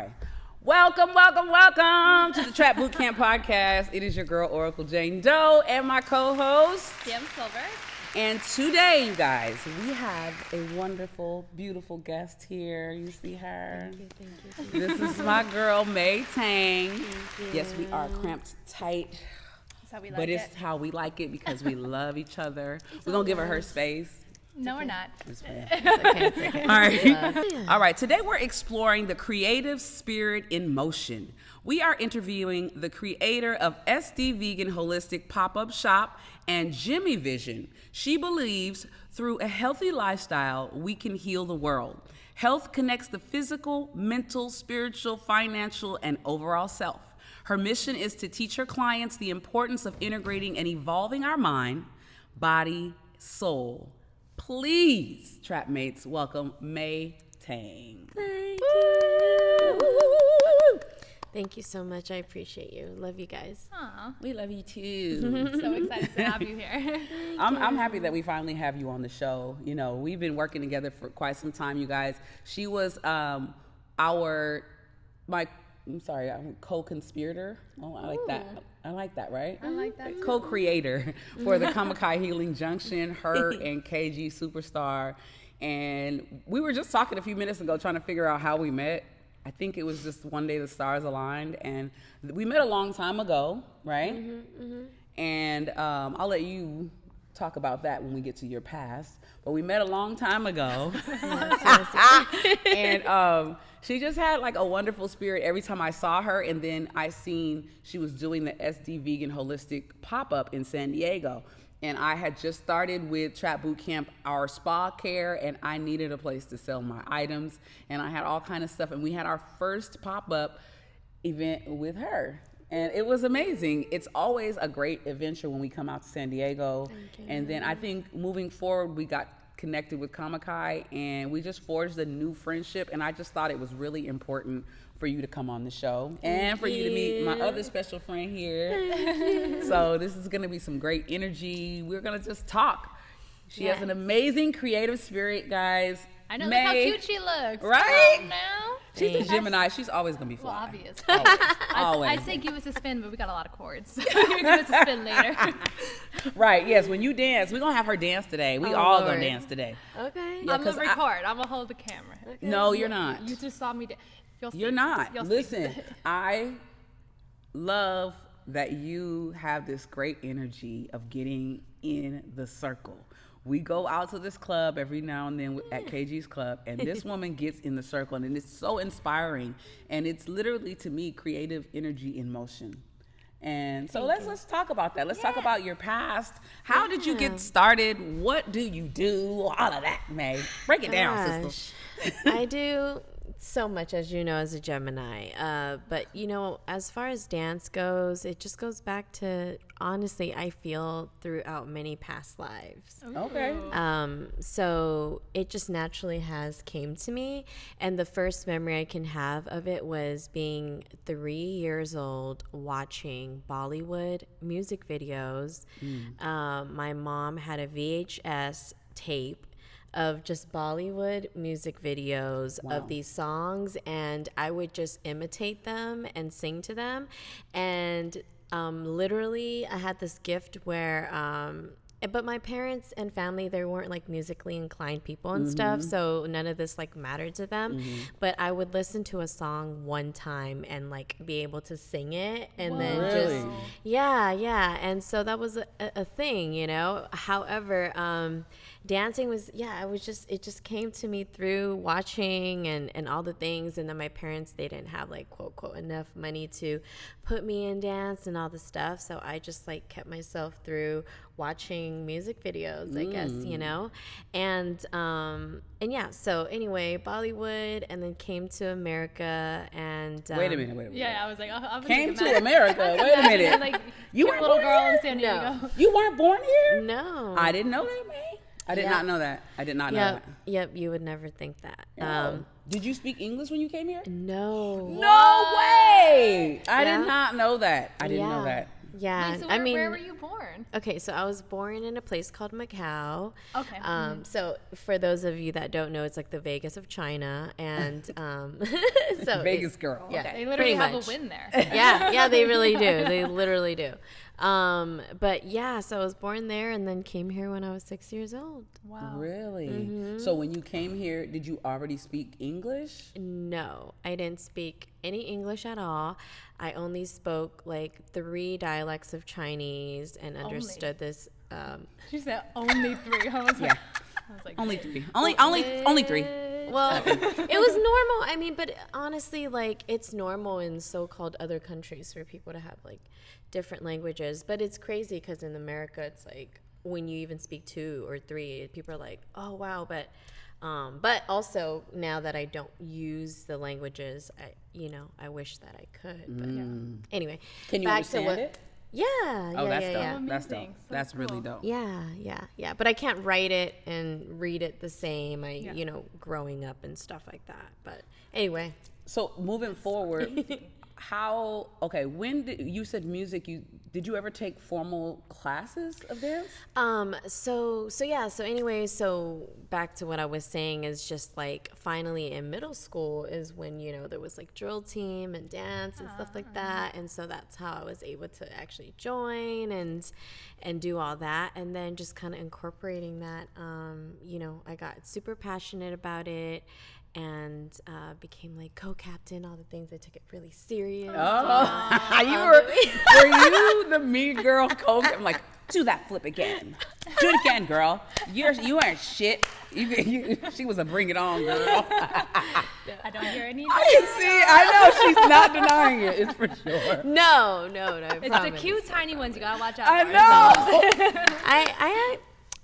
right. Welcome to the Trap Bootcamp Podcast. It is your girl, Oracle Jane Doe, and my co-host, Jim Silver. And today, you guys, we have a wonderful, beautiful guest here. You see her? Thank you. This is my girl, Mei Tang. Yes, we are cramped tight. That's how we like But it. it's how we like it because we love each other. We're going to give her space. No, we're not. It's okay. It's okay. All right. All right. Today we're exploring the creative spirit in motion. We are interviewing the creator of SD Vegan Holistic Pop-Up Shop and Gemivision. She believes through a healthy lifestyle, we can heal the world. Health connects the physical, mental, spiritual, financial, and overall self. Her mission is to teach her clients the importance of integrating and evolving our mind, body, soul. Please, trap mates, welcome Mei Tang. Thank you. Thank you so much. I appreciate you. Love you guys. Aw, We love you too. so excited to have you here. I'm happy that we finally have you on the show. You know, we've been working together for quite some time, you guys. She was I'm co-conspirator. Oh, I like that. I like that, right? I like that. Co-creator for the Kamakai Healing Junction, her and KG Superstar. And we were just talking a few minutes ago trying to figure out how we met. I think it was just one day the stars aligned, and we met a long time ago, right? And I'll let you talk about that when we get to your past. But we met a long time ago. And she just had like a wonderful spirit every time I saw her. And then I seen she was doing the SD Vegan Holistic pop-up in San Diego. And I had just started with Trap Bootcamp, our spa care, and I needed a place to sell my items. And I had all kind of stuff. And we had our first pop-up event with her. And it was amazing. It's always a great adventure when we come out to San Diego. And then I think moving forward, we got connected with Kamakai, and we just forged a new friendship. And I just thought it was really important for you to come on the show and for you to meet my other special friend here. So this is going to be some great energy. We're going to just talk. She has an amazing creative spirit, guys. I know, look how cute she looks. Right? Come on now. She's a Gemini. She's always going to be Well, fly. obvious. Always. I'd say give us a spin, but we got a lot of chords. You're going to give us a spin later. Right, yes. When you dance, we're going to have her dance today. We all going to dance today. Okay. Yeah, I'm going to record. I'm going to hold the camera. No, you're not. You just saw me dance. You're not. You'll Listen, see. I love that you have this great energy of getting in the circle. We go out to this club every now and then at KG's club, and this woman gets in the circle, and it's so inspiring. And it's literally, to me, creative energy in motion. And so let's talk about that. Let's talk about your past. How did you get started? What do you do? All of that, May. Break it down, sister. I do so much, as you know, as a Gemini. But, you know, as far as dance goes, it just goes back to, honestly, I feel throughout many past lives. Okay. So it just naturally has came to me. And the first memory I can have of it was being 3 years old watching Bollywood music videos. My mom had a VHS tape of just Bollywood music videos of these songs, and I would just imitate them and sing to them. And literally I had this gift where but my parents and family, they weren't like musically inclined people and stuff, so none of this like mattered to them. But I would listen to a song one time and like be able to sing it, and then just and so that was a thing, you know. However, dancing was it just came to me through watching and all the things. And then my parents, they didn't have like quote enough money to put me in dance and all the stuff, so I just like kept myself through watching music videos, I guess, you know. And yeah, so anyway, Bollywood, and then came to America. And Wait a minute. Yeah, I was like, Came to America. Wait a minute. Like, You were were a little born girl here? in San Diego. No. You weren't born here? No, I didn't know that, man. I did not know that. I did not know that. Yep, you would never think that. Did you speak English when you came here? No. No way! I did not know that. I didn't know that. Yeah. Wait, so I mean, where were you born? okay, so I was born in a place called Macau. Okay. So for those of you that don't know, it's like the Vegas of China, and so Vegas girl. Yeah, Okay. They literally pretty have much. a win there. Yeah, they really do. They literally do. But yeah, so I was born there and then came here when I was 6 years old. Wow. Really? So when you came here, did you already speak English? No, I didn't speak any English at all. I only spoke like 3 dialects of Chinese and understood this. She said only 3. I was like, Only 3. Only 3. Well, it was normal. I mean, but honestly, like it's normal in so-called other countries for people to have like different languages. But it's crazy because in America, it's like when you even speak 2 or 3, people are like, "Oh wow!" But also now that I don't use the languages, I wish that I could. But anyway, Can you back understand to what, it? Yeah, Oh, that's yeah, dope. yeah. That's dope. Amazing. So That's really cool. dope. Yeah. But I can't write it and read it the same. Yeah. Growing up and stuff like that. But anyway. So moving forward, when did you said music, did you ever take formal classes of dance? So back to what I was saying is just like finally in middle school is when, there was like drill team and dance and stuff like that. And so that's how I was able to actually join and do all that. And then just kind of incorporating that, I got super passionate about it and became like co-captain, all the things. I took it really serious. Oh, were you the mean girl coach? I'm like, do that flip again. Do it again, girl. You aren't shit. She was a bring it on girl. I don't hear any. I know she's not denying it. It's for sure. No. It's promise. the cute tiny ones you gotta watch out I for. know.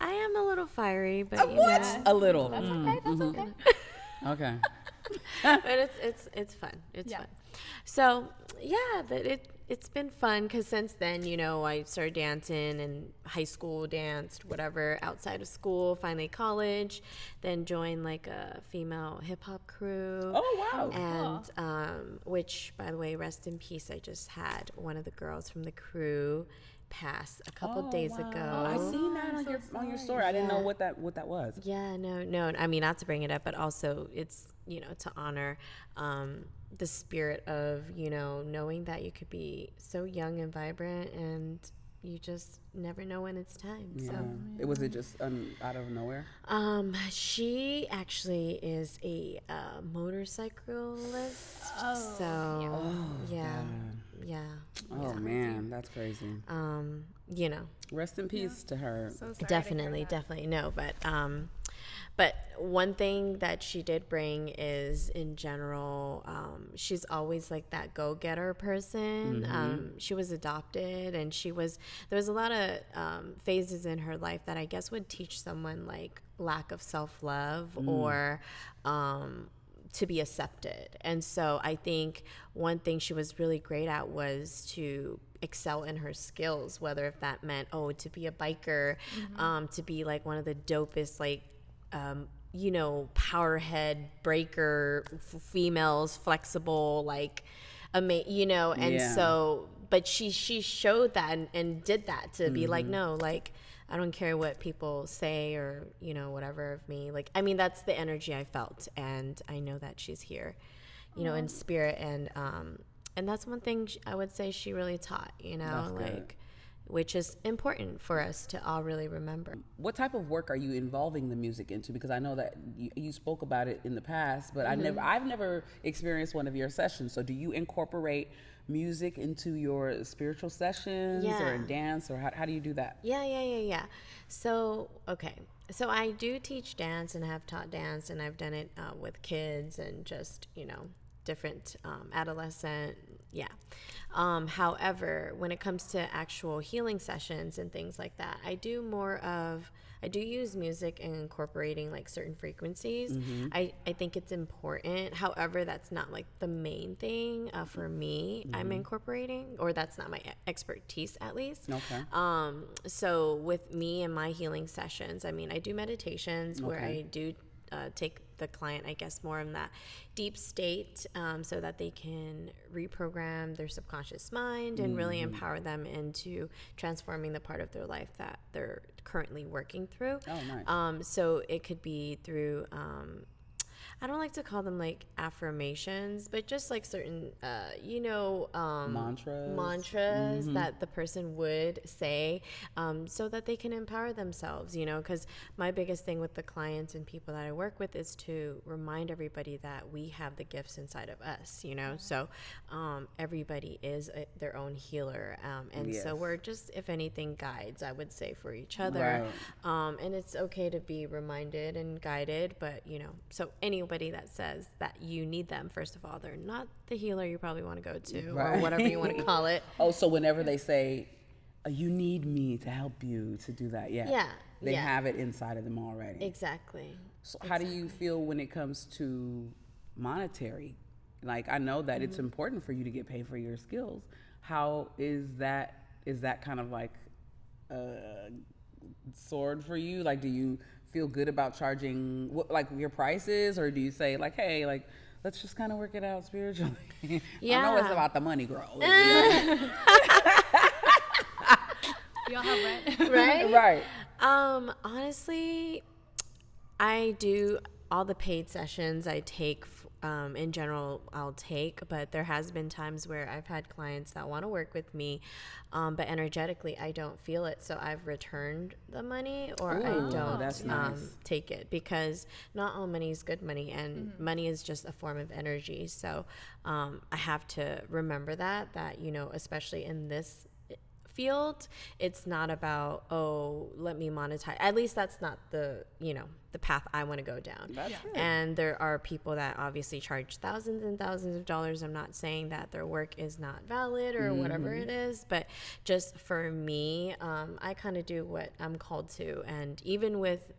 I am a little fiery, but What? A little. That's okay. That's okay. Okay. but it's fun. It's Yeah. fun. So yeah, but it's been fun because since then, I started dancing and high school danced, whatever, outside of school, finally college, then joined like a female hip hop crew. Oh wow. And which, by the way, rest in peace. I just had one of the girls from the crew pass a couple days ago. I seen that on your story. I didn't know what that was. Yeah, no. I mean, not to bring it up, but also it's, to honor the spirit of, knowing that you could be so young and vibrant and you just never know when it's time. Yeah. So It was just out of nowhere. she actually is a motorcyclist. Oh, Yeah. Oh man, that's crazy. Rest in peace to her. So sorry to hear Definitely that. no, but one thing that she did bring is in general, she's always like that go-getter person. She was adopted and there was a lot of phases in her life that I guess would teach someone like lack of self-love or to be accepted. And so I think one thing she was really great at was to excel in her skills, whether if that meant to be a biker, to be like one of the dopest like powerhead breaker females, flexible like so but she showed that and did that to be like, no, like I don't care what people say or whatever of me. Like, I mean, that's the energy I felt, and I know that she's here, in spirit, and that's one thing I would say she really taught, which is important for us to all really remember. What type of work are you involving the music into? Because I know that you spoke about it in the past, but I've never experienced one of your sessions. So do you incorporate music into your spiritual sessions or in dance, or how do you do that? Yeah. So, okay. So I do teach dance and have taught dance, and I've done it with kids and just, different adolescent. However, when it comes to actual healing sessions and things like that, I do use music and incorporating like certain frequencies. I think it's important. However, that's not like the main thing for me. I'm incorporating, or that's not my expertise at least. Okay. So with me and my healing sessions, I mean, I do meditations where I do take the client, I guess, more in that deep state, so that they can reprogram their subconscious mind and really empower them into transforming the part of their life that they're currently working through. Oh, nice. So it could be through, I don't like to call them like affirmations, but just like certain, mantras that the person would say, so that they can empower themselves, because my biggest thing with the clients and people that I work with is to remind everybody that we have the gifts inside of us, so everybody is their own healer. And so we're just, if anything, guides, I would say, for each other. Right. And it's okay to be reminded and guided, but, so anybody that says that you need them, first of all, they're not the healer you probably want to go to, or whatever you want to call it. Oh, so whenever they say, you need me to help you to do that, they have it inside of them already. Exactly. So how do you feel when it comes to monetary? Like, I know that it's important for you to get paid for your skills. How is that kind of like a sword for you? Like, do you feel good about charging like your prices, or do you say like, hey, like, let's just kind of work it out spiritually? Yeah. I know it's about the money, girl. We all have rent. Right? Honestly, I do all the paid sessions I take, in general, I'll take, but there has been times where I've had clients that want to work with me, but energetically I don't feel it, so I've returned the money, or I don't that's nice. take it, because not all money is good money, and money is just a form of energy. So I have to remember that especially in this field, it's not about, let me monetize. At least that's not the path I want to go down. That's good. And there are people that obviously charge thousands and thousands of dollars. I'm not saying that their work is not valid or whatever it is, but just for me, I kind of do what I'm called to. And even with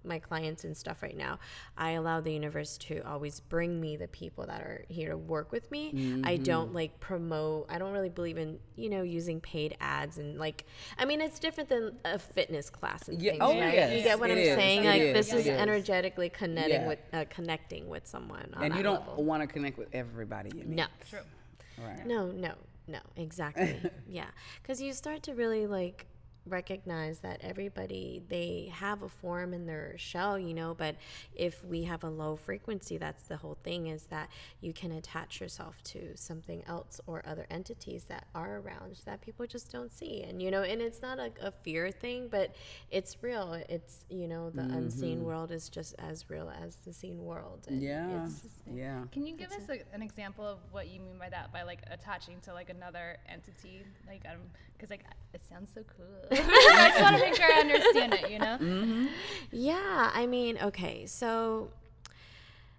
my clients and stuff right now, I allow the universe to always bring me the people that are here to work with me. I don't like promote. I don't really believe in using paid ads, and it's different than a fitness class and things, right? Yes. You get what I'm saying? This is Yes. energetically connecting with someone on And that you don't level. want to connect with everybody you meet. No. True. Right. No, exactly. Yeah, because you start to really recognize that everybody, they have a form in their shell, but if we have a low frequency, that's the whole thing, is that you can attach yourself to something else or other entities that are around that people just don't see. And and it's not a fear thing, but it's real. It's the unseen world is just as real as the seen world. And Yeah. Can you give us an example of what you mean by that, by attaching to another entity, because it sounds so cool. I just want to make sure I understand it, Yeah, okay, so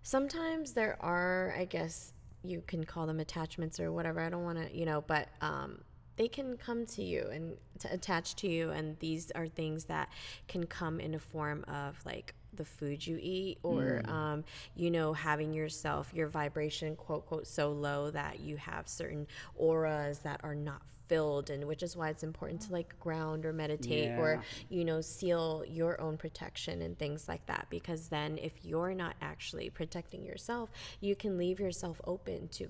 sometimes there are, I guess you can call them attachments or whatever, I don't want to, but they can come to you and to attach to you, and these are things that can come in a form of the food you eat, or having your vibration, quote quote, so low that you have certain auras that are not filled, and which is why it's important to ground or meditate, or seal your own protection and things like that, because then if you're not actually protecting yourself, you can leave yourself open to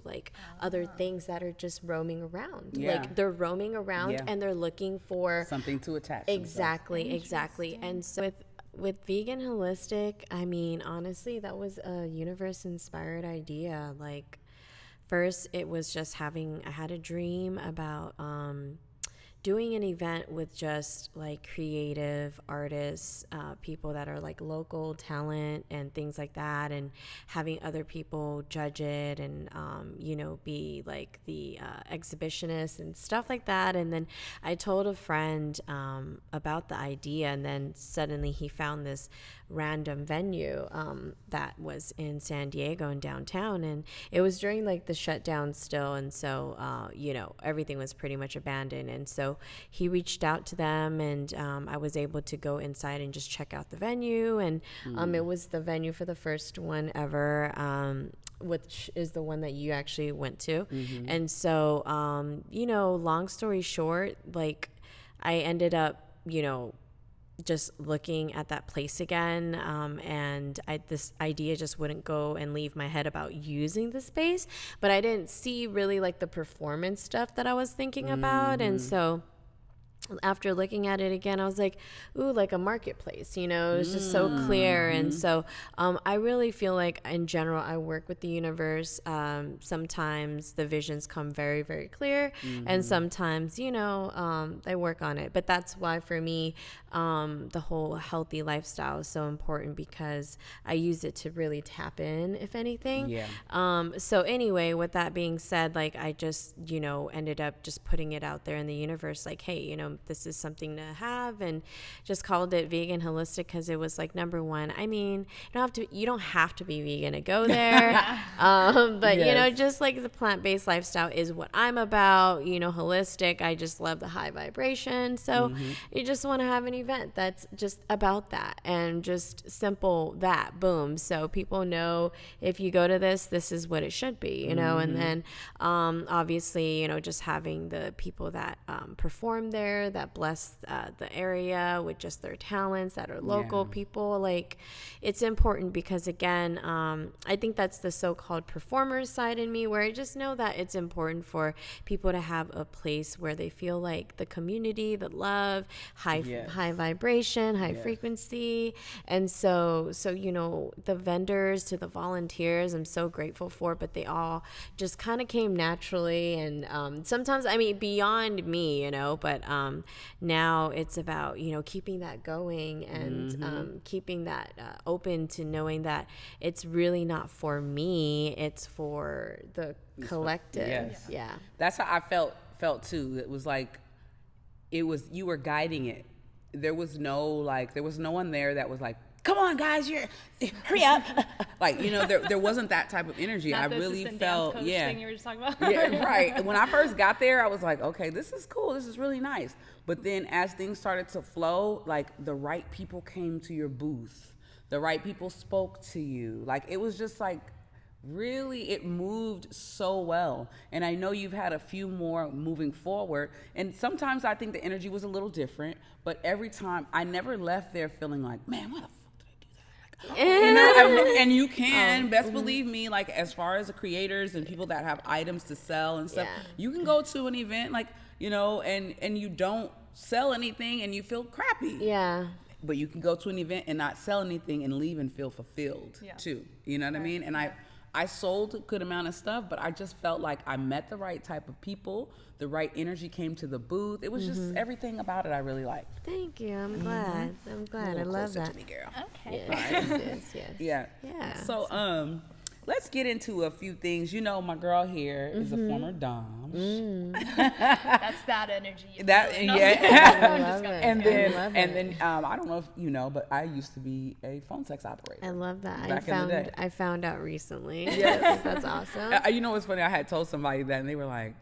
other things that are just roaming around. They're roaming around and they're looking for something to attach. Exactly. And so with vegan holistic, honestly, that was a universe inspired idea. First, it was just I had a dream about doing an event with just creative artists, people that are local talent and things like that, and having other people judge it and be the exhibitionist and stuff like that. And then I told a friend about the idea, and then suddenly he found this random venue that was in San Diego in downtown, and it was during the shutdown still, and so everything was pretty much abandoned. And so he reached out to them, and I was able to go inside and just check out the venue, and it was the venue for the first one ever, which is the one that you actually went to. And so long story short, I ended up just looking at that place again, and this idea just wouldn't go and leave my head about using the space, but I didn't see really like the performance stuff that I was thinking about. And so after looking at it again, I was like, ooh, like a marketplace, you know, it's just so clear. And so I really feel like in general, I work with the universe. Sometimes the visions come very, very clear. And sometimes, you know, I work on it. But that's why for me, the whole healthy lifestyle is so important, because I use it to really tap in, if anything. So anyway, with that being said, like I just, you know, ended up just putting it out there in the universe, like, hey, you know, this is something to have, and just called it vegan holistic because it was like number one. I mean, you don't have to be vegan to go there. But you know, just like the plant-based lifestyle is what I'm about, you know, holistic. I just love the high vibration. So you just want to have an event that's just about that, and just simple that, boom. So people know if you go to this is what it should be, you know. And then obviously, you know, just having the people that perform there, that bless the area with just their talents, that are local people, like it's important, because again, I think that's the so-called performer side in me, where I just know that it's important for people to have a place where they feel like the community, the love, high vibration, high frequency. And so you know, the vendors to the volunteers, I'm so grateful for, but they all just kind of came naturally. And sometimes, I mean, beyond me, you know, but now it's about, you know, keeping that going, and keeping that open to knowing that it's really not for me, it's for the collective. That's how I felt too. It was like, you were guiding it. There was no one there that was like, come on guys, hurry up. Like, you know, there wasn't that type of energy. Not I the really assistant felt, dance coach thing you were just talking about. Right. When I first got there, I was like, okay, this is cool. This is really nice. But then as things started to flow, like the right people came to your booth. The right people spoke to you. Like, it was just like, really, it moved so well. And I know you've had a few more moving forward. And sometimes I think the energy was a little different. But every time, I never left there feeling like, man, why the fuck did I do that? Like, you know, and you can, best believe me, like as far as the creators and people that have items to sell and stuff, you can go to an event, like, you know, and you don't sell anything and you feel crappy. But you can go to an event and not sell anything and leave and feel fulfilled too. You know what I mean? And I sold a good amount of stuff, but I just felt like I met the right type of people. The right energy came to the booth. It was just everything about it I really liked. Thank you. I'm glad. I'm glad. I love that. To me, girl. Okay. Yes. Yeah. So let's get into a few things. You know, my girl here is a former dom. That's that energy. And then I don't know if you know, but I used to be a phone sex operator. I love that. Back in the day. I found out recently. Yes. That's awesome. You know what's funny? I had told somebody that, and they were like,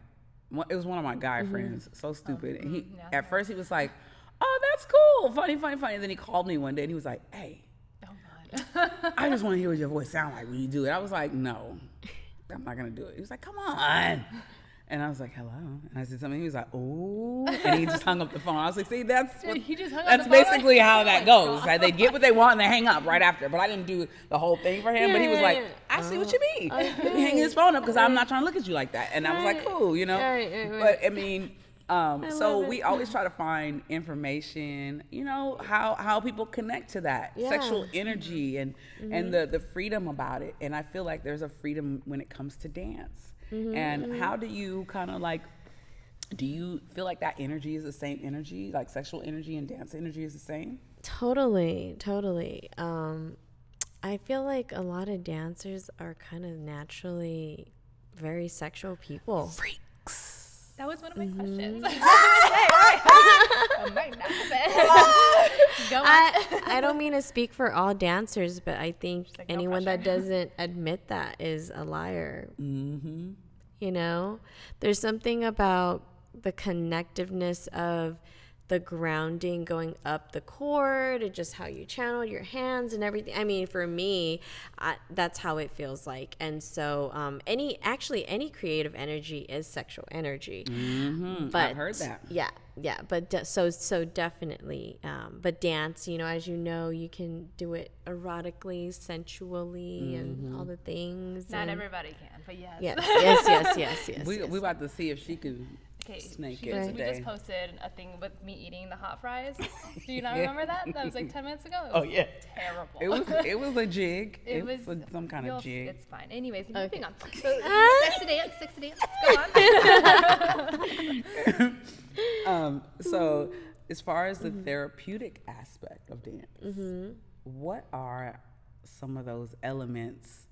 it was one of my guy friends, so stupid. And at first he was like, oh, that's cool, funny. And then he called me one day and he was like, hey, I just want to hear what your voice sound like when you do it. I was like, no, I'm not gonna do it. He was like, come on. And I was like, hello. And I said something. He was like, oh. And he just hung up the phone. I was like, see, that's basically how that goes. Like, they get what they want and they hang up right after. But I didn't do the whole thing for him. But he was like, I see what you mean. He hang his phone up because I'm not trying to look at you like that. And I was like, cool, you know. But I mean, so we always try to find information, you know, how people connect to that sexual energy and the freedom about it. And I feel like there's a freedom when it comes to dance. And how do you kind of like, do you feel like that energy is the same energy, like sexual energy and dance energy is the same? Totally. I feel like a lot of dancers are kind of naturally very sexual people. Freaks. That was one of my questions. I don't mean to speak for all dancers, but I think like anyone that doesn't admit that is a liar. You know, there's something about the connectiveness of the grounding going up the cord and just how you channel your hands and everything. I mean, for me, that's how it feels like. And so any creative energy is sexual energy. But I've heard that. Yeah, but so definitely. But dance, as you know, you can do it erotically, sensually, and all the things. Not everybody can, but yes. Yes. We about to see if she can snake it We today. just posted a thing with me eating the hot fries. Do you not remember that? That was like 10 minutes ago. It was terrible. It was a jig. It was some kind of jig. It's fine. Anyways, moving on. So sexy dance. Go on. So as far as the therapeutic aspect of dance, what are some of those elements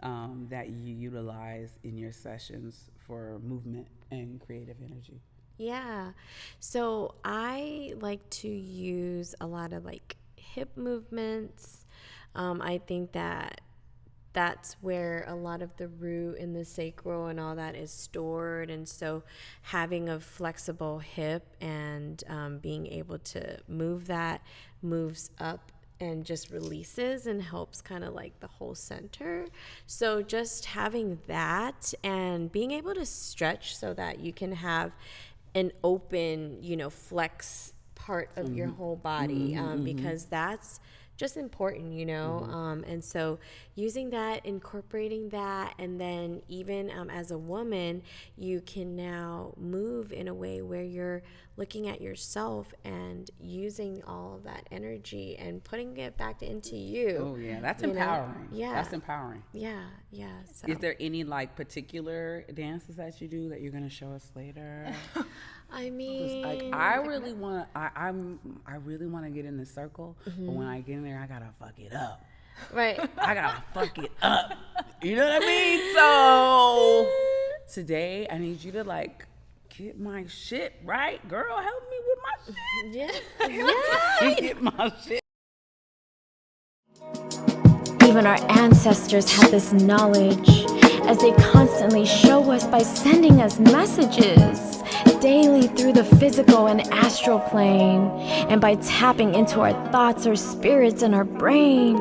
that you utilize in your sessions for movement and creative energy? Yeah. So I like to use a lot of like hip movements. I think that's where a lot of the root and the sacral and all that is stored. And so having a flexible hip and being able to move that moves up and just releases and helps kind of like the whole center. So just having that and being able to stretch so that you can have an open, flex part of your whole body, because that's just important, and so using that, incorporating that, and then even as a woman, you can now move in a way where you're looking at yourself and using all of that energy and putting it back into you. Oh yeah, that's empowering. Yeah, that's empowering. Yeah. So. Is there any like particular dances that you do that you're gonna show us later? I mean, like, I really want to get in the circle, but when I get in there, I gotta fuck it up. Right. I gotta fuck it up. You know what I mean? So today, I need you to like get my shit right, girl. Help me with my shit. Yeah. Get my shit. Even our ancestors had this knowledge, as they constantly show us by sending us messages daily through the physical and astral plane, and by tapping into our thoughts, our spirits, and our brain.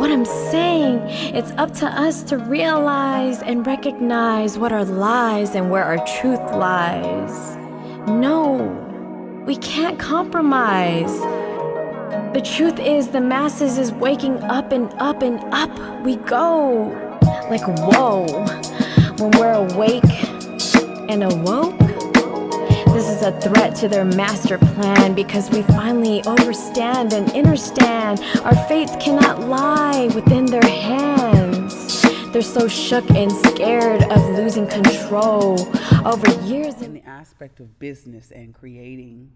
What I'm saying, it's up to us to realize and recognize what are lies and where our truth lies. No, we can't compromise. The truth is, the masses is waking up and up and up we go. Like, whoa, when we're awake and awoke, this is a threat to their master plan, because we finally overstand and understand our fates cannot lie within their hands. They're so shook and scared of losing control over years. In the aspect of business and creating,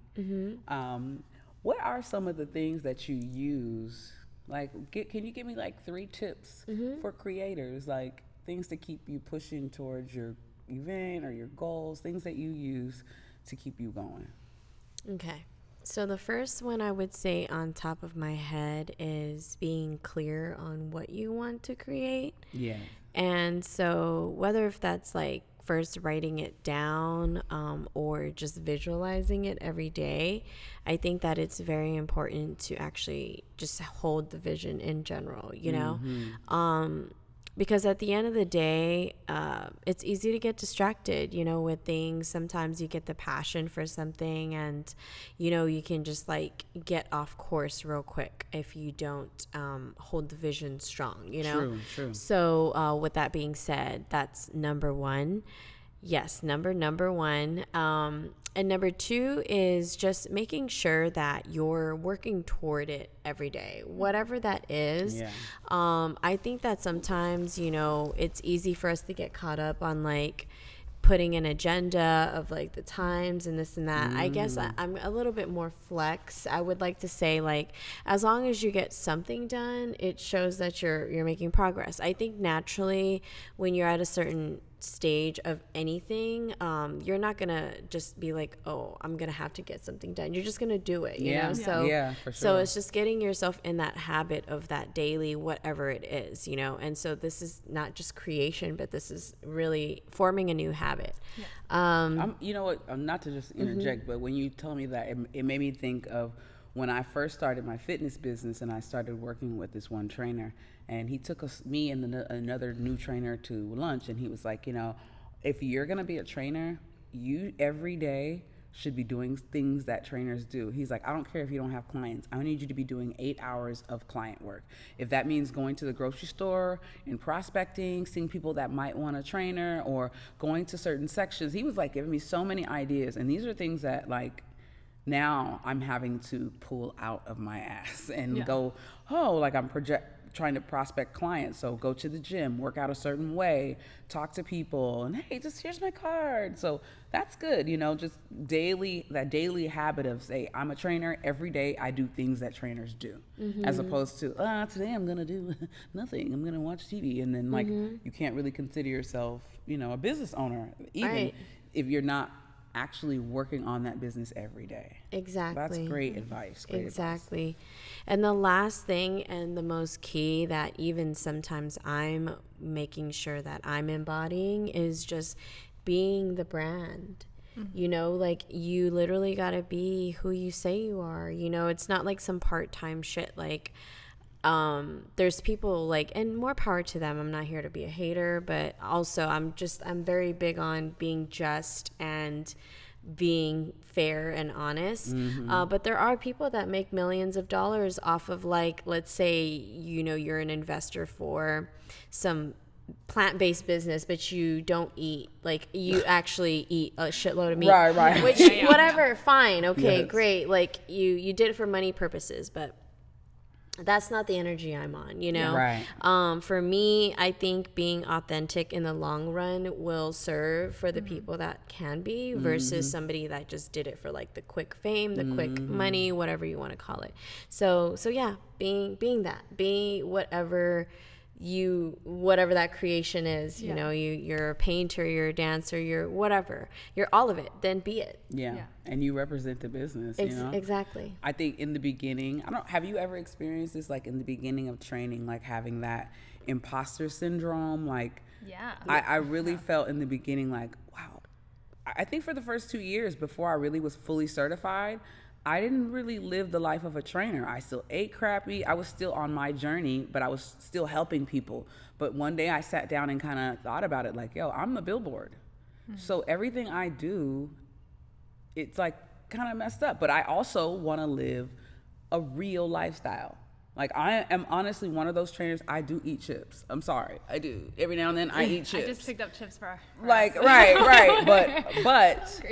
what are some of the things that you use? Like, can you give me like 3 tips for creators, like things to keep you pushing towards your event or your goals, things that you use to keep you going? Okay. So the first one I would say on top of my head is being clear on what you want to create. Yeah. And so whether if that's like first writing it down or just visualizing it every day, I think that it's very important to actually just hold the vision in general, because at the end of the day, it's easy to get distracted, with things. Sometimes you get the passion for something and, you can just like get off course real quick if you don't hold the vision strong, True. So with that being said, that's number one. Yes, number one. And number 2 is just making sure that you're working toward it every day, whatever that is. Yeah. I think that sometimes, it's easy for us to get caught up on like putting an agenda of like the times and this and that. I guess I'm a little bit more flex. I would like to say, like, as long as you get something done, it shows that you're making progress. I think naturally when you're at a certain stage of anything, you're not gonna just be like, oh, I'm gonna have to get something done. You're just gonna do it, you know? So for sure. so it's just getting yourself in that habit of that daily whatever it is, you know. And so this is not just creation, but this is really forming a new habit. You know what, not to just interject, but when you told me that, it made me think of when I first started my fitness business, and I started working with this one trainer, and he took me and another new trainer to lunch, and he was like, you know, if you're gonna be a trainer, you every day should be doing things that trainers do. He's like, I don't care if you don't have clients. I need you to be doing 8 hours of client work. If that means going to the grocery store and prospecting, seeing people that might want a trainer, or going to certain sections. He was like giving me so many ideas, and these are things that like now I'm having to pull out of my ass and go, oh, like I'm trying to prospect clients. So go to the gym, work out a certain way, talk to people, and hey, just here's my card. So that's good, you know, just that daily habit of say, I'm a trainer, every day I do things that trainers do, as opposed to, today I'm gonna do nothing, I'm gonna watch TV. And then like, you can't really consider yourself, you know, a business owner, even if you're not actually working on that business every day. Exactly. That's great advice. Exactly. And the last thing and the most key that even sometimes I'm making sure that I'm embodying is just being the brand. You know, like you literally got to be who you say you are. You know, it's not like some part-time shit. Like there's people like, and more power to them. I'm not here to be a hater, but also I'm very big on being just and being fair and honest. But there are people that make millions of dollars off of, like, let's say, you know, you're an investor for some plant-based business, but you don't eat, like you actually eat a shitload of meat, right, which whatever, fine, okay, great, like you did it for money purposes, but that's not the energy I'm on, you know? Right. For me, I think being authentic in the long run will serve for the people that can be, versus somebody that just did it for like the quick fame, the quick money, whatever you want to call it. So yeah, being whatever that creation is, you know, you're a painter, you're a dancer, you're whatever, you're all of it, then be it. And you represent the business, you know? Exactly. I think in the beginning, have you ever experienced this, like in the beginning of training, like having that imposter syndrome? Like, I really felt in the beginning like, wow. I think for the first 2 years before I really was fully certified, I didn't really live the life of a trainer. I still ate crappy. I was still on my journey, but I was still helping people. But one day I sat down and kind of thought about it like, yo, I'm the billboard. So everything I do, it's like kind of messed up. But I also want to live a real lifestyle. Like, I am honestly one of those trainers. I do eat chips. I'm sorry, I do. Every now and then I eat chips. I just picked up chips for like us. right. But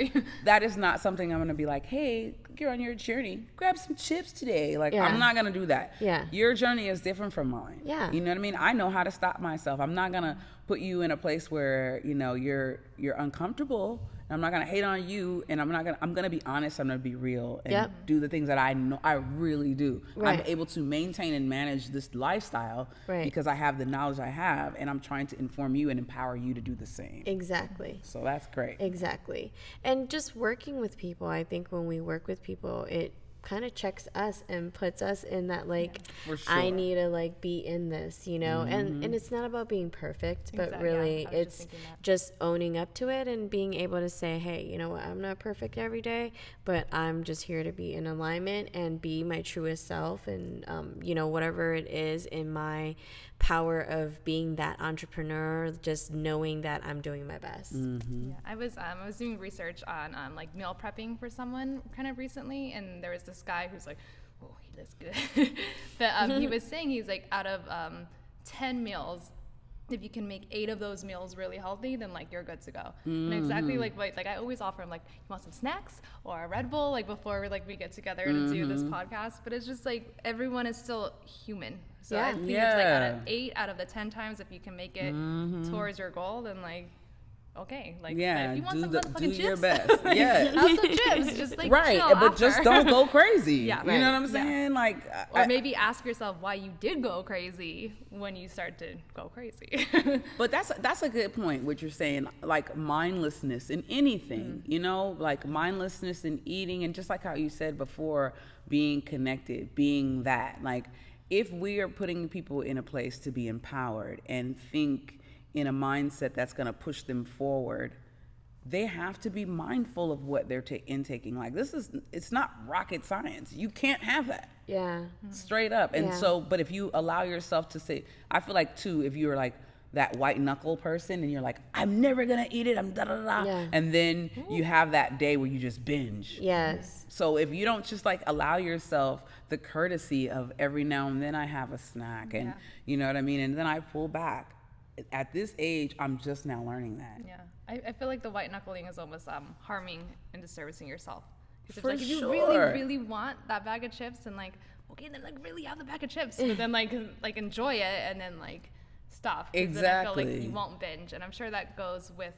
that is not something I'm gonna be like, hey, you're on your journey, grab some chips today. Like, I'm not gonna do that. Your journey is different from mine. You know what I mean? I know how to stop myself. I'm not gonna put you in a place where, you know, you're uncomfortable. I'm not gonna hate on you, and I'm gonna be honest. I'm gonna be real and do the things that I know I really do. I'm able to maintain and manage this lifestyle because I have the knowledge I have, and I'm trying to inform you and empower you to do the same. Exactly. So that's great. Exactly. And just working with people, I think when we work with people, it kind of checks us and puts us in that, like, for sure. I need to like be in this, you know. And it's not about being perfect, but really it's just owning up to it and being able to say, hey, you know what, I'm not perfect every day, but I'm just here to be in alignment and be my truest self, and you know, whatever it is in my power of being that entrepreneur, just knowing that I'm doing my best. I was doing research on like meal prepping for someone kind of recently, and there was this guy who's like, oh, he looks good. But he was saying, he's like, out of 10 meals, if you can make 8 of those meals really healthy, then like you're good to go. And exactly like I always offer him, like, you want some snacks or a Red Bull, like before we get together to do this podcast. But it's just like, everyone is still human. So I think it's like out of 8 out of the 10 times, if you can make it towards your goal, then like okay. Like, Yeah, if you want do some the, motherfucking do your chips, best. Yeah. have some chips. Just like Right, chill but just after. don't go crazy. Yeah. You know what I'm Yeah. saying? Like, Or maybe ask yourself why you did go crazy when you start to go crazy. but that's a good point. What you're saying, like mindlessness in anything, you know, like mindlessness in eating, and just like how you said before, being connected, being that. Like, if we are putting people in a place to be empowered and think in a mindset that's going to push them forward, they have to be mindful of what they're intaking. Like, it's not rocket science. You can't have that. Yeah. Straight up. And Yeah. so, but if you allow yourself to say, I feel like too, if you're like that white knuckle person and you're like, I'm never gonna eat it, I'm da da da, Yeah. and then you have that day where you just binge. Yes. So if you don't just like allow yourself the courtesy of every now and then I have a snack, and you know what I mean, and then I pull back. At this age, I'm just now learning that. Yeah, I feel like the white knuckling is almost harming and disservicing yourself. Because For if you sure. really, really want that bag of chips, and like, okay, then like really have the bag of chips, but then like enjoy it, and then like stop. 'Cause then I feel like Exactly. you won't binge, and I'm sure that goes with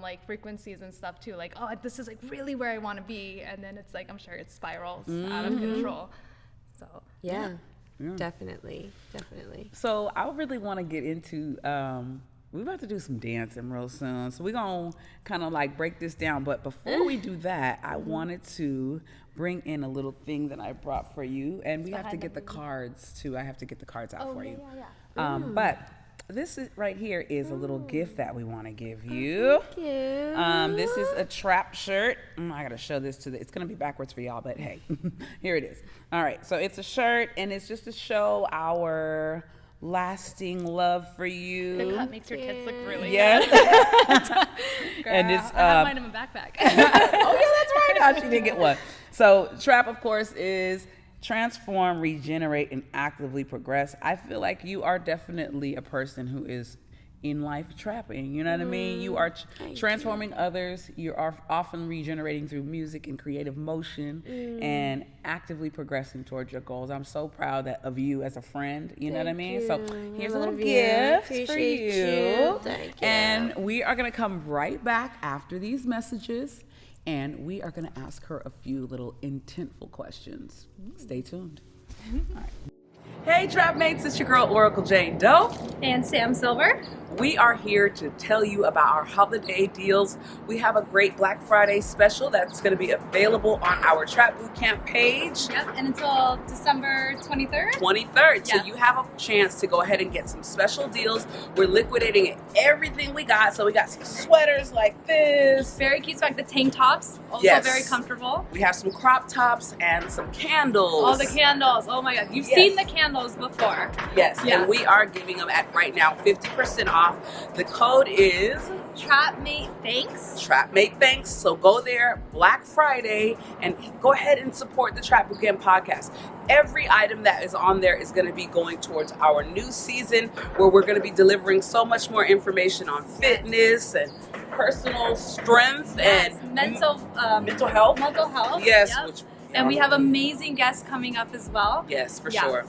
like frequencies and stuff too. Like, oh, this is like really where I want to be, and then it's like I'm sure it spirals out of control. So Yeah. Yeah. Definitely. So I really want to get into, we're about to do some dancing real soon. So we're going to kind of like break this down. But before we do that, I wanted to bring in a little thing that I brought for you. And we have to get the cards too. I have to get the cards out for you. But this is right here is a little gift that we want to give you. Thank you. This is a trap shirt. I gotta show this it's gonna be backwards for y'all, but hey, here it is. All right, so it's a shirt, and it's just to show our lasting love for you. the cut makes your tits look really Yes. Girl, And it's, I have mine in my backpack. Oh yeah, that's right. Now she did get one. So trap, of course, is transform, regenerate, and actively progress. I feel like you are definitely a person who is in life trapping. You know what I mean? You are transforming others. You are often regenerating through music and creative motion and actively progressing towards your goals. I'm so proud of you as a friend. You know what I mean? So here's a little Love you. gift for Appreciate you. Thank you. And we are going to come right back after these messages, and we are going to ask her a few little intentful questions. Stay tuned. All right. Hey, Trap Mates, it's your girl, Oracle Jane Doe. And Sam Silver. We are here to tell you about our holiday deals. We have a great Black Friday special that's going to be available on our Trap Bootcamp page. Yep, and until December 23rd. 23rd. So Yeah. you have a chance to go ahead and get some special deals. We're liquidating everything we got. So we got some sweaters like this. Very cute, so like the tank tops, also Yes. very comfortable. We have some crop tops and some candles. All the candles, oh my god, you've Yes. seen the candles before. Yes, Yeah. and we are giving them at right now 50% off. The code is Trapmate Thanks. TrapMate Thanks. So go there Black Friday and go ahead and support the Trap Bootcamp podcast. Every item that is on there is going to be going towards our new season, where we're going to be delivering so much more information on fitness and personal strength Yes, and mental health. Mental health. Yes, Yep. which, And we have amazing guests coming up as well. yes, for Yeah. sure.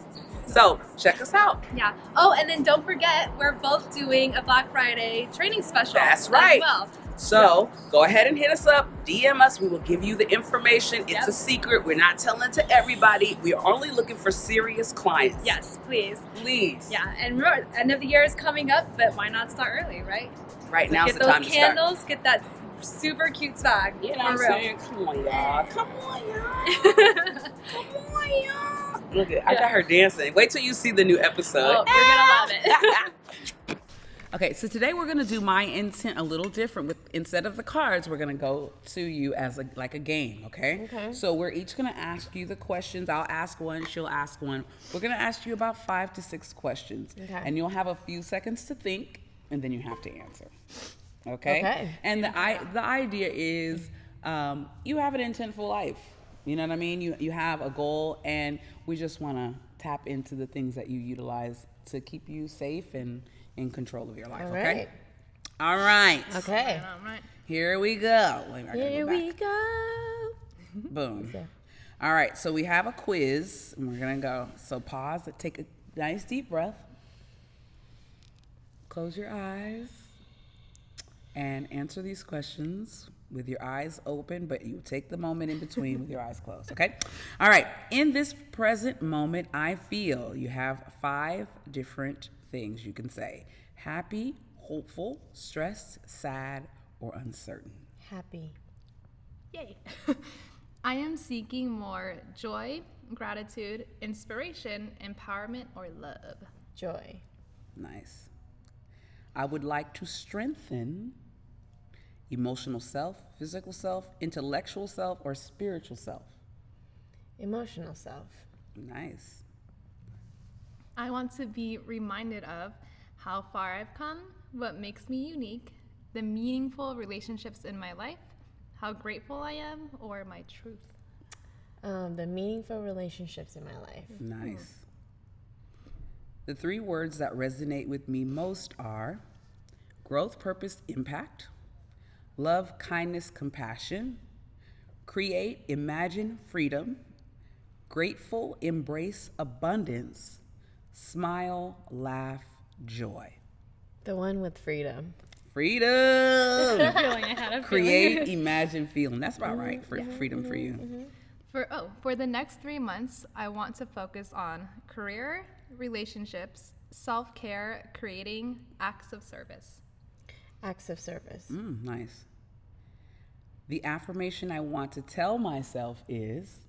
So check us out. Yeah. Oh, and then don't forget, we're both doing a Black Friday training special. That's right. As well. So go ahead and hit us up, DM us. We will give you the information. It's Yep. a secret. We're not telling to everybody. We are only looking for serious clients. Yes, please. Please. Yeah, and remember, end of the year is coming up, but why not start early, right? Right now is Get the those time to start. candles, get that super cute swag. You know for what I'm real. saying? Come on, y'all. Come on, y'all. Come on, y'all. Look at, I got her dancing. Wait till you see the new episode. Oh, you're gonna love it. Okay, so today we're gonna do my intent a little different. With instead of the cards, we're gonna go to you as like a game. Okay. Okay. So we're each gonna ask you the questions. I'll ask one. She'll ask one. We're gonna ask you about 5 to 6 questions, Okay. and you'll have a few seconds to think, and then you have to answer. Okay. Okay. And the idea is you have an intentful life. You know what I mean? You have a goal, and we just want to tap into the things that you utilize to keep you safe and in control of your life. All Okay. right. All right. Okay. All right. Here we go. Wait, I gotta Here go back. we go. Boom. So- All right. So we have a quiz, and we're gonna go. So pause. Take a nice deep breath. Close your eyes. and answer these questions with your eyes open, but you take the moment in between with your eyes closed, okay? All right. In this present moment, I feel you have 5 different things you can say: happy, hopeful, stressed, sad, or uncertain. Happy. Yay. I am seeking more joy, gratitude, inspiration, empowerment, or love. Joy. Nice. I would like to strengthen emotional self, physical self, intellectual self, or spiritual self. Emotional self. Nice. I want to be reminded of how far I've come, what makes me unique, the meaningful relationships in my life, how grateful I am, or my truth. The meaningful relationships in my life. Nice. The 3 words that resonate with me most are growth, purpose, impact, love, kindness, compassion, create, imagine, freedom, grateful, embrace, abundance, smile, laugh, joy. The one with freedom. Freedom. Feeling, I had a Create, imagine, feeling. That's about right for freedom for you. For the next 3 months, I want to focus on career, relationships, self-care, creating, acts of service. Acts of service. Nice. The affirmation I want to tell myself is,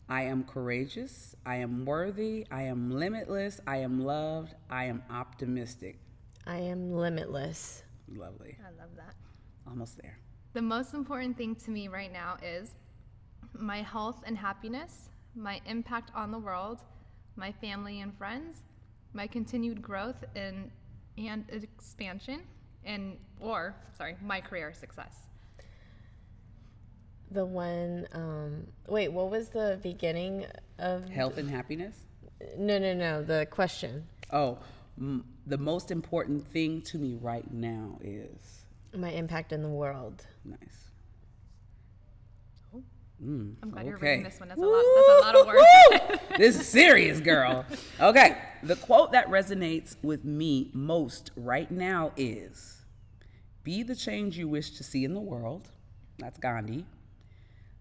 I am courageous, I am worthy, I am limitless, I am loved, I am optimistic. I am limitless. Lovely. I love that. Almost there. The most important thing to me right now is my health and happiness, my impact on the world, my family and friends, my continued growth and expansion, my career success. The one, wait, what was the beginning of? Health and happiness? No, the question. Oh, the most important thing to me right now is... My impact in the world. Nice. I'm glad you're Okay. reading this one. That's a lot of work. This is serious, girl. Okay. The quote that resonates with me most right now is, be the change you wish to see in the world. That's Gandhi.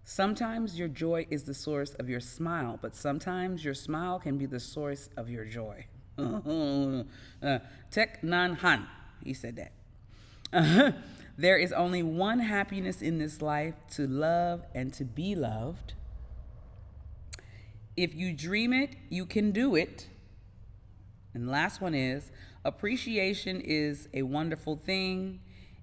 Sometimes your joy is the source of your smile, but sometimes your smile can be the source of your joy. Thich Nhat Hanh, he said that. There is only one happiness in this life, to love and to be loved. If you dream it, you can do it. And the last one is, appreciation is a wonderful thing.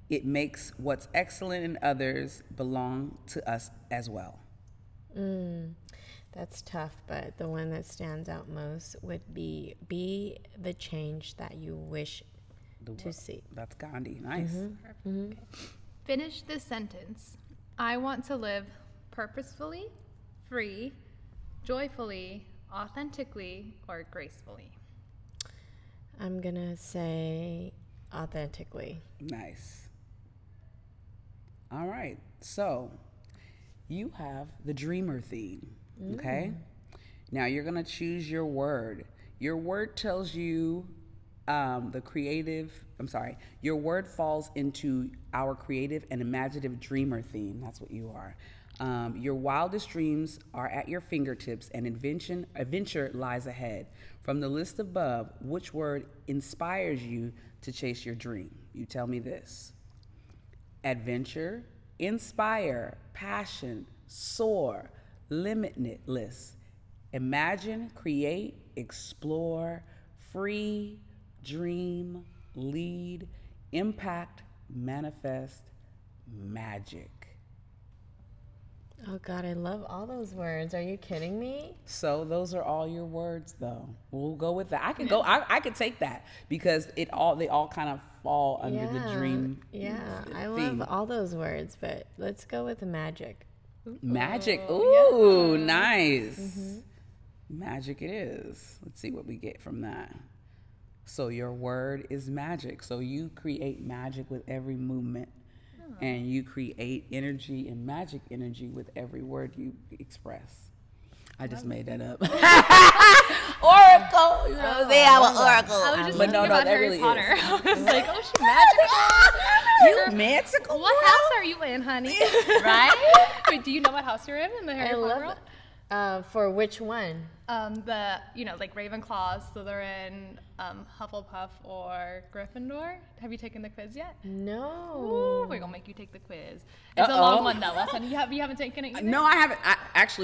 It makes what's excellent in others belong to us as well. That's tough, but the one that stands out most would be the change that you wish to see. That's Gandhi. Nice. Okay. Finish this sentence. I want to live purposefully, free, joyfully, authentically, or gracefully. I'm gonna say authentically. Nice. All right. So you have the dreamer theme. Okay. Now you're going to choose your word. Your word tells you your word falls into our creative and imaginative dreamer theme. That's what you are. Your wildest dreams are at your fingertips, and adventure lies ahead. From the list above, which word inspires you to chase your dream? You tell me this. Adventure, inspire, passion, soar, limitless, imagine, create, explore, free, dream, lead, impact, manifest, magic. Oh God, I love all those words. Are you kidding me? So those are all your words, though. We'll go with that. I could go. I could take that because they all kind of fall under the dream. Yeah, I theme. love all those words, but let's go with the magic. Magic. Ooh, nice. Magic it is. Let's see what we get from that. So your word is magic. So you create magic with every movement. And you create energy and magic energy with every word you express. I just made that up. Oracle. You know what I'm saying? I'm an oracle. I was just But thinking about that Harry really Potter. is. I was like, oh, she's magical. You magical What girl? house are you in, honey? Right? Wait, do you know what house you're in the Harry I Potter love world? it. For which one? The like Ravenclaw, Slytherin, Hufflepuff, or Gryffindor. Have you taken the quiz yet? No. Ooh, we're gonna make you take the quiz. It's a long one though. Listen, you haven't taken it either? No, I haven't.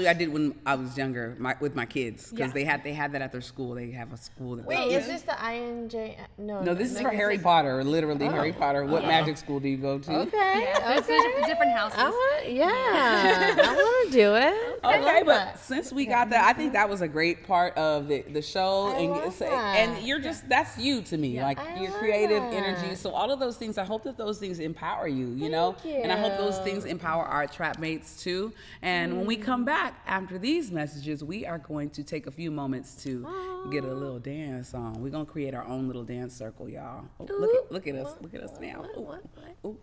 I did when I was younger with my kids because Yeah. they had that at their school. They have a school that. Wait, is this the INJ? No, this is for Harry Potter. Literally Harry Potter. What magic school do you go to? Okay. Yeah, there's different houses. I want to do it. Okay, but since we got that, I think that was a great part of the show, love that. and you're that's you to me, like I your love creative that. energy. So all of those things, I hope that those things empower you, you know, and I hope those things empower our trap mates too. And when we come back after these messages, we are going to take a few moments to get a little dance on. We're gonna create our own little dance circle, y'all. Oh, look at us now. Ooh, ooh.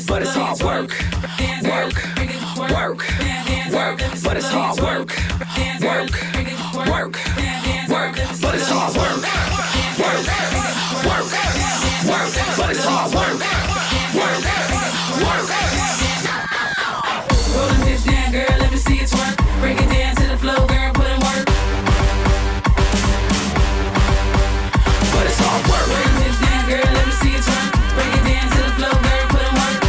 But it's hard work, work, work, work. But it's hard work, work, work, work. But it's hard work, work, work, work. But it's hard work, work, work. Rolling this down, girl, let me see it twerk. Break it down to the flow, girl, put in work. But it's hard work. Rolling this down, girl, let me see it twerk. Break it down to the flow, girl, put in work.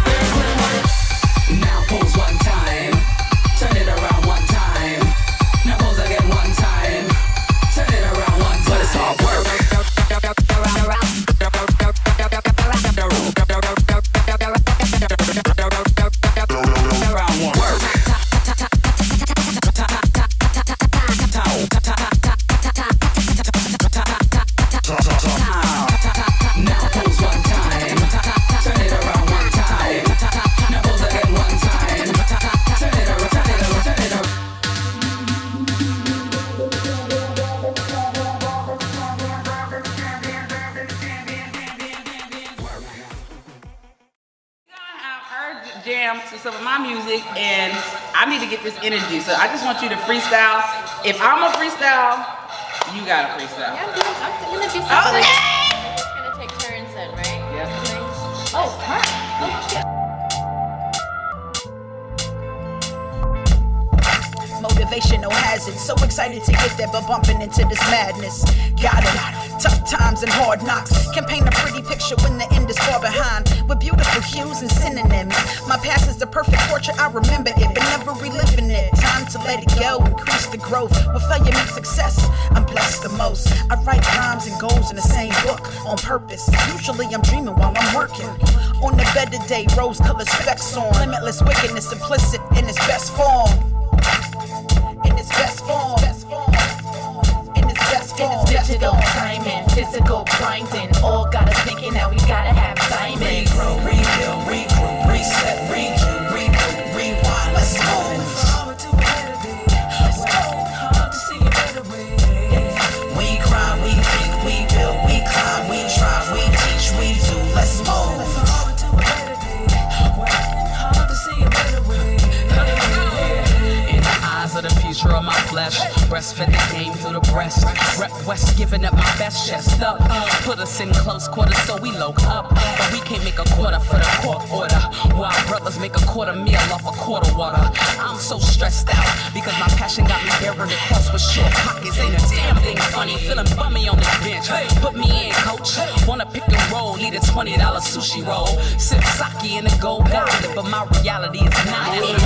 Girl, put in work. Now pose one time, turn it around one time. Now pose again one time, turn it around one time. But it's hard work. Jam to some of my music, and I need to get this energy. So I just want you to freestyle. If I'm a freestyle, you gotta freestyle. I'm gonna do something. Okay. We're just gonna take turns then, right? Yes. Oh, turn. Motivational hazard, so excited to get there, but bumping into this madness. Got it. Tough times and hard knocks can paint a pretty picture when the end is far behind. With beautiful hues and synonyms. My past is the perfect portrait, I remember it, but never reliving it. Time to let it go, increase the growth. With failure meets success, I'm blessed the most. I write rhymes and goals in the same book on purpose. Usually I'm dreaming while I'm working. On the better day, rose-colored specs on. Limitless wickedness, implicit in its best form. In its best form. In its best form. Digital timing, physical grinding, all got us thinking that we gotta have diamonds. Regrow, rebuild, regroup, reset, redo, reboot, rewind. Let's move. We grind, we think, we build, we climb, we drive, we teach, we do. Let's move. In the eyes of the future of my flesh, breastfed the game through the breast. Rep West, giving up my best, chest up. Put us in close quarters so we low up. But we can't make a quarter for the court order. While brothers make a quarter meal off a quarter water. I'm so stressed out because my passion got me bearing the cross with short pockets. Ain't a damn thing funny, feeling bummy on this bench. Put me in, coach. Wanna pick and roll, need a $20 sushi roll. Sip sake in a gold goblet, but my reality is not it.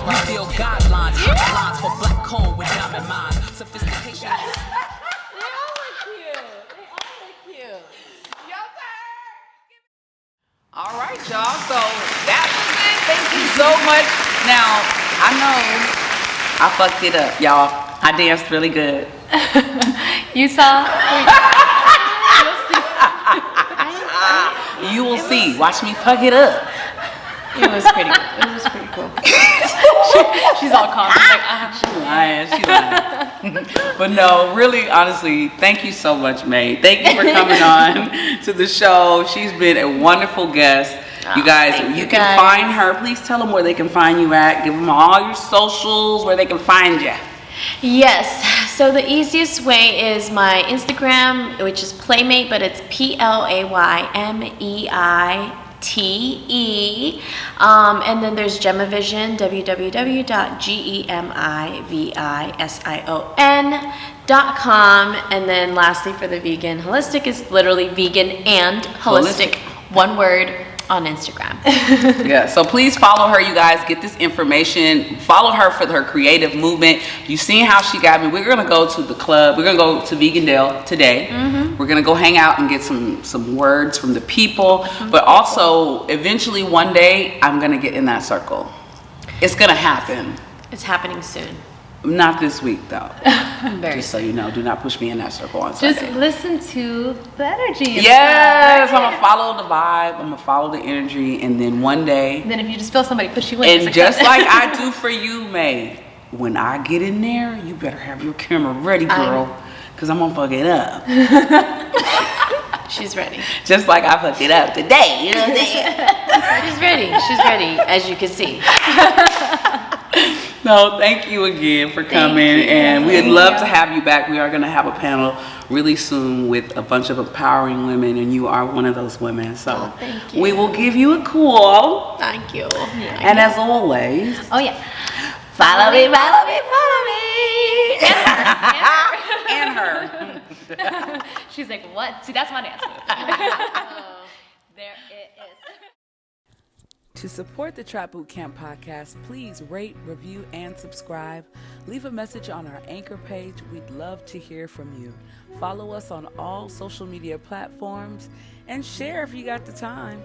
We feel guidelines, hotlines for black coal with diamond mines. Sophistication. They all look cute. They all look cute. All right, y'all. So that was it. Thank you so much. Now, I know I fucked it up, y'all. I danced really good. You saw? You will see. Watch me fuck it up. It was pretty good. It was pretty cool. She's all calm. She's like, She lying. But no, really, honestly, thank you so much, Mei. Thank you for coming on to the show. She's been a wonderful guest. You guys, thank you you can guys. find her. Please tell them where they can find you at. Give them all your socials, where they can find you. Yes. So the easiest way is my Instagram, which is Playmate, but it's PlayMeite. And then there's Gemivision, www.gemivision.com. And then lastly, for the vegan holistic, is literally vegan and holistic, one word, on Instagram. Yeah, so please follow her, you guys. Get this information. Follow her for her creative movement. You've seen how she got me. We're gonna go to the club. We're gonna go to Vegandale today. We're gonna go hang out and get some words from the people. But also, eventually, one day, I'm gonna get in that circle. It's gonna happen. It's happening soon. Not this week, though. Very Just so you know, do not push me in that circle on Just Sunday. listen to the energy. and Yes, stuff, I'm right? gonna follow the vibe. I'm gonna follow the energy, and then one day. And then if you just feel somebody push you in, And just like I do for you, May, when I get in there, you better have your camera ready, girl, because I'm gonna fuck it up. She's ready. Just like I fucked it up today, you know what I'm saying? She's ready. She's ready, as you can see. No, thank you again for coming, and we'd love to have you back. We are gonna have a panel really soon with a bunch of empowering women, and you are one of those women. So thank you. we will give you a call. Thank you. And as always, Oh yeah. follow me, follow me, follow me. And her. She's like, what? See, that's my dance move. There it is. To support the Trap Boot Camp podcast, please rate, review, and subscribe. Leave a message on our Anchor page. We'd love to hear from you. Follow us on all social media platforms and share if you got the time.